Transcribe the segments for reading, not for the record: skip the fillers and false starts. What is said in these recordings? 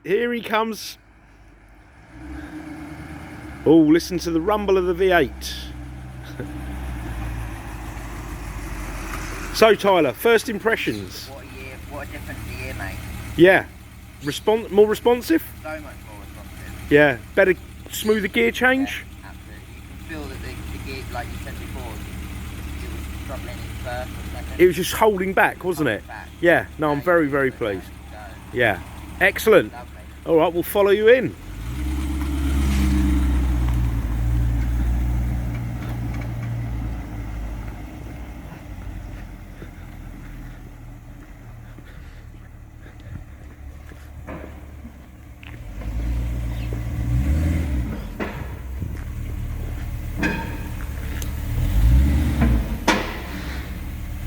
Here he comes. Oh, listen to the rumble of the V8. So Tyler, first impressions. What a difference a year makes. Yeah. More responsive? So much more responsive. Yeah. Better, smoother gear change? Yeah, absolutely. You can feel that the gear, like you said before, it was struggling in first or second. It was just holding back, wasn't it? Back. Yeah. No, I'm very, very pleased. Yeah. Excellent. Lovely. All right, we'll follow you in.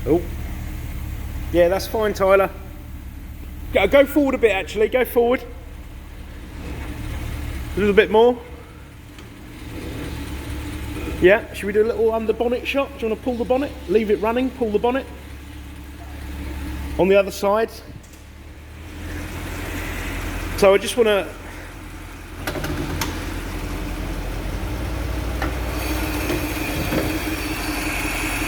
Oh, yeah, that's fine, Tyler. Go forward a bit, actually. Go forward. A little bit more. Yeah, should we do a little under bonnet shot? Do you want to pull the bonnet? Leave it running, pull the bonnet. On the other side. So I just want to...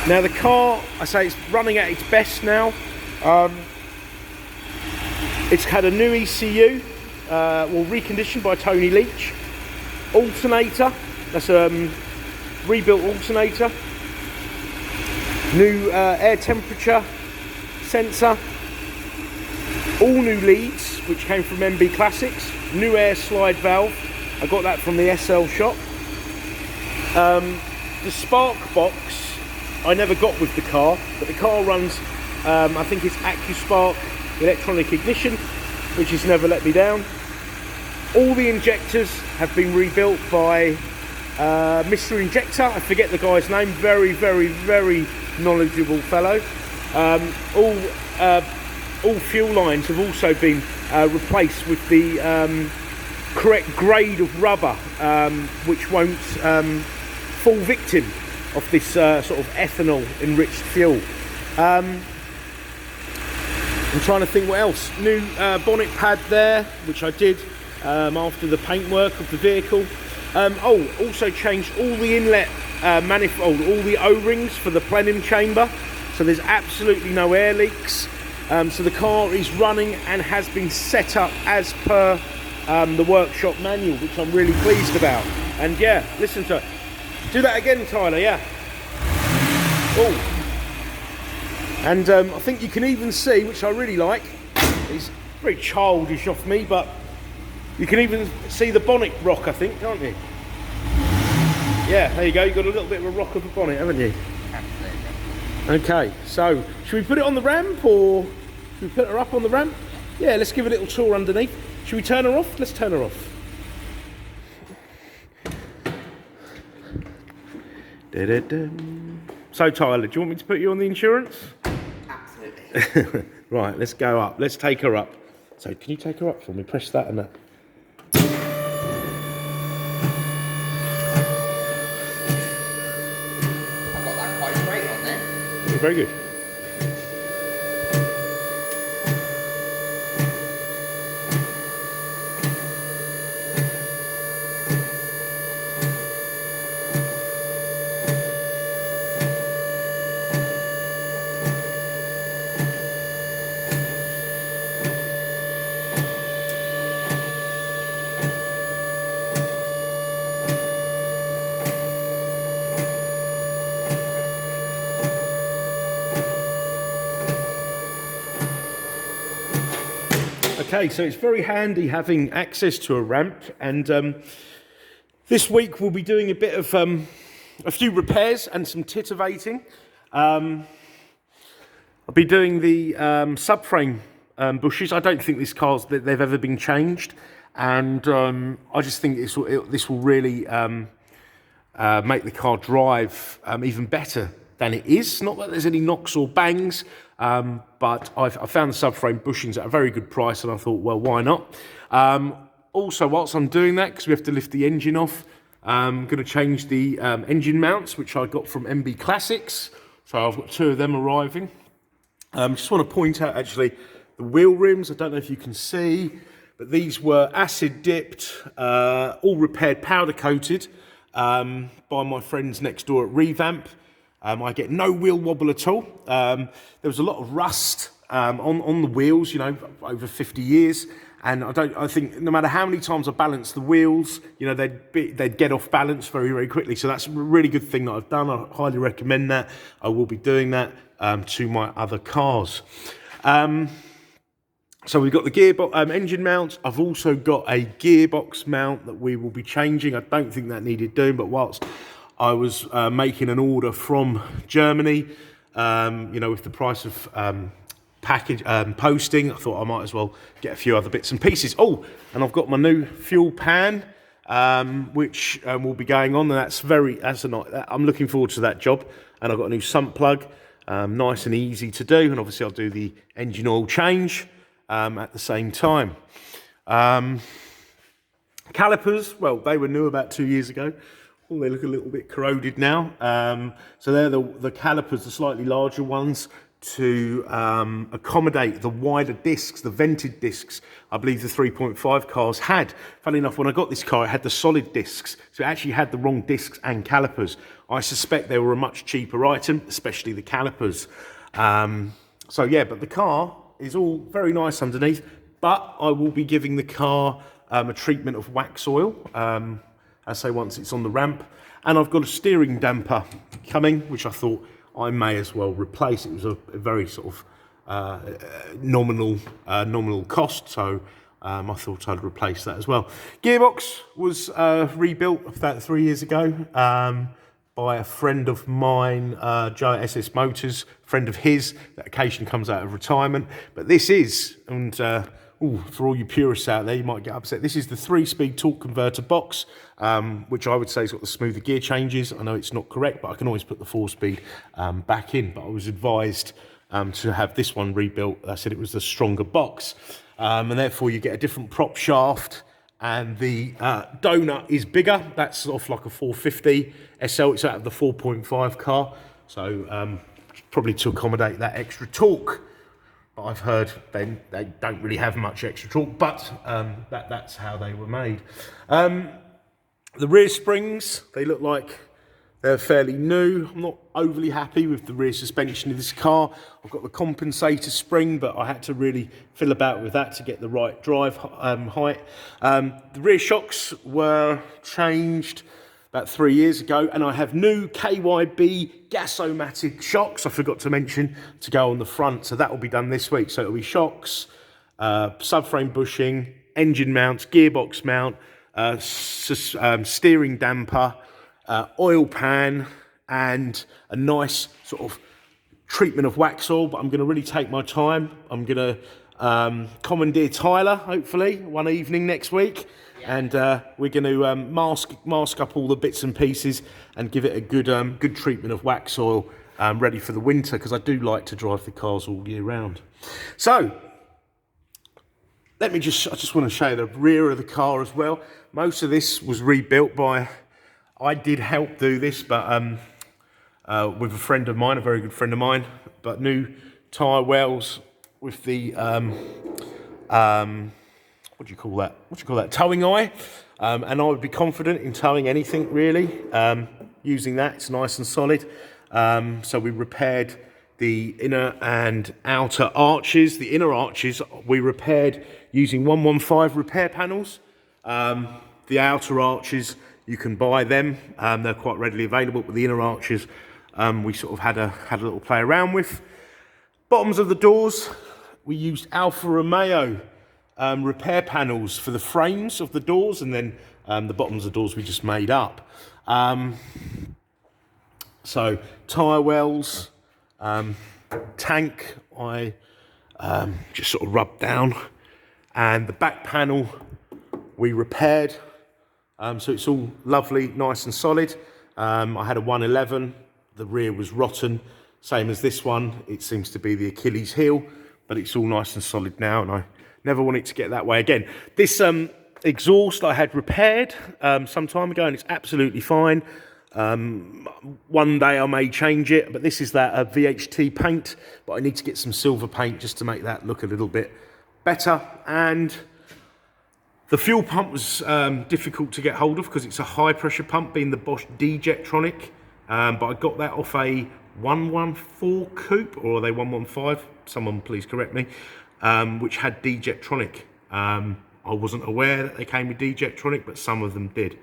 Now the car, I say it's running at its best now. It's had a new ECU, reconditioned by Tony Leach. Alternator, that's a rebuilt alternator. New air temperature sensor. All new leads, which came from MB Classics. New air slide valve, I got that from the SL shop. The spark box, I never got with the car, but the car runs, I think it's AccuSpark electronic ignition, which has never let me down. All the injectors have been rebuilt by Mr. Injector, I forget the guy's name, very, very, very knowledgeable fellow. All fuel lines have also been replaced with the correct grade of rubber, which won't fall victim of this sort of ethanol enriched fuel. I'm trying to think what else. New bonnet pad there, which I did after the paintwork of the vehicle. Also changed all the inlet manifold, all the O-rings for the plenum chamber, so there's absolutely no air leaks. So the car is running and has been set up as per the workshop manual, which I'm really pleased about. And yeah, listen to it. Do that again, Tyler, yeah. Oh. And I think you can even see, which I really like, it's very childish off me, but you can even see the bonnet rock, I think, can't you? Yeah, there you go, you've got a little bit of a rock of a bonnet, haven't you? Absolutely. Okay, so should we put it on the ramp, or should we put her up on the ramp? Yeah, let's give it a little tour underneath. Should we turn her off? Let's turn her off. So Tyler, do you want me to put you on the insurance? Absolutely. Right, let's go up. Let's take her up. So can you take her up for me? Press that and that. I got that quite straight on there. Very good. Okay, so it's very handy having access to a ramp, and this week we'll be doing a bit of a few repairs and some titivating. I'll be doing the subframe bushes. I don't think they've ever been changed, and I just think this will really make the car drive even better than it is. Not that there's any knocks or bangs, but I found the subframe bushings at a very good price, and I thought, well, why not? Also, whilst I'm doing that, because we have to lift the engine off, I'm going to change the engine mounts, which I got from MB Classics. So I've got two of them arriving. Just want to point out, actually, the wheel rims. I don't know if you can see, but these were acid dipped, all repaired, powder coated by my friends next door at Revamp. I get no wheel wobble at all. There was a lot of rust on the wheels, you know, over 50 years. And I think no matter how many times I balance the wheels, you know, they'd get off balance very, very quickly. So that's a really good thing that I've done. I highly recommend that. I will be doing that to my other cars. So we've got the gearbox engine mounts. I've also got a gearbox mount that we will be changing. I don't think that needed doing, but whilst I was making an order from Germany, you know, with the price of package posting, I thought I might as well get a few other bits and pieces. Oh, and I've got my new fuel pan, which will be going on, and I'm looking forward to that job. And I've got a new sump plug, nice and easy to do, and obviously I'll do the engine oil change at the same time. Calipers, well, they were new about 2 years ago. Oh, they look a little bit corroded now. So they're the calipers, the slightly larger ones, to accommodate the wider discs, the vented discs. I believe the 3.5 cars had. Funnily enough, when I got this car, it had the solid discs, so it actually had the wrong discs and calipers. I suspect they were a much cheaper item, especially the calipers. So yeah, but the car is all very nice underneath, but I will be giving the car a treatment of wax oil, I say once it's on the ramp. And I've got a steering damper coming, which I thought I may as well replace. It was a very sort of nominal cost, so I thought I'd replace that as well. Gearbox was rebuilt about 3 years ago by a friend of mine, Joe at SS Motors, friend of his that occasionally comes out of retirement. But this is, and for all you purists out there, you might get upset, this is the 3-speed torque converter box, which I would say has got the smoother gear changes. I know it's not correct, but I can always put the 4-speed back in. But I was advised to have this one rebuilt. I said it was the stronger box, and therefore you get a different prop shaft, and the donut is bigger. That's off like a 450 SL. It's out of the 4.5 car, so probably to accommodate that extra torque. But I've heard they don't really have much extra torque, but that's how they were made. The rear springs, they look like they're fairly new. I'm not overly happy with the rear suspension of this car. I've got the compensator spring, but I had to really fill about with that to get the right drive height. The rear shocks were changed about 3 years ago, and I have new KYB Gas-O-Matic shocks, I forgot to mention, to go on the front, so that will be done this week. So it'll be shocks, subframe bushing, engine mounts, gearbox mount, steering damper, oil pan, and a nice sort of treatment of wax oil. But I'm going to really take my time. I'm going to commandeer Tyler, hopefully, one evening next week. And we're going to mask up all the bits and pieces and give it a good treatment of wax oil, ready for the winter, because I do like to drive the cars all year round. So I just want to show you the rear of the car as well. Most of this was rebuilt by, I did help do this, but with a friend of mine, a very good friend of mine. But new tyre wells with the what do you call that? Towing eye. And I would be confident in towing anything really, using that. It's nice and solid. So we repaired the inner and outer arches. The inner arches we repaired using 115 repair panels. The outer arches, you can buy them. They're quite readily available, but the inner arches we sort of had a little play around with. Bottoms of the doors, we used Alfa Romeo repair panels for the frames of the doors, and then the bottoms of the doors we just made up. So tyre wells, tank I just sort of rubbed down, and the back panel we repaired, so it's all lovely, nice and solid. I had a 111, the rear was rotten, same as this one. It seems to be the Achilles heel, but it's all nice and solid now, and I never want it to get that way again. This exhaust I had repaired some time ago, and it's absolutely fine. One day I may change it, but this is that VHT paint, but I need to get some silver paint just to make that look a little bit better. And The fuel pump was difficult to get hold of because it's a high pressure pump, being the Bosch D-Jetronic, but I got that off a 114 coupe, or are they 115? Someone please correct me, which had D-Jetronic. I wasn't aware that they came with D-Jetronic, but some of them did.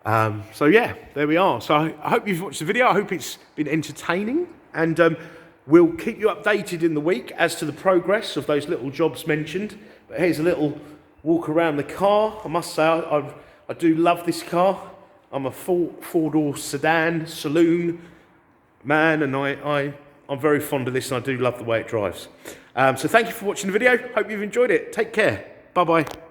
So yeah, there we are. So I hope you've watched the video. I hope it's been entertaining, and we'll keep you updated in the week as to the progress of those little jobs mentioned. But here's a little walk around the car. I must say, I do love this car. I'm a four-door sedan, saloon man, and I'm very fond of this, and I do love the way it drives. So thank you for watching the video. Hope you've enjoyed it. Take care. Bye-bye.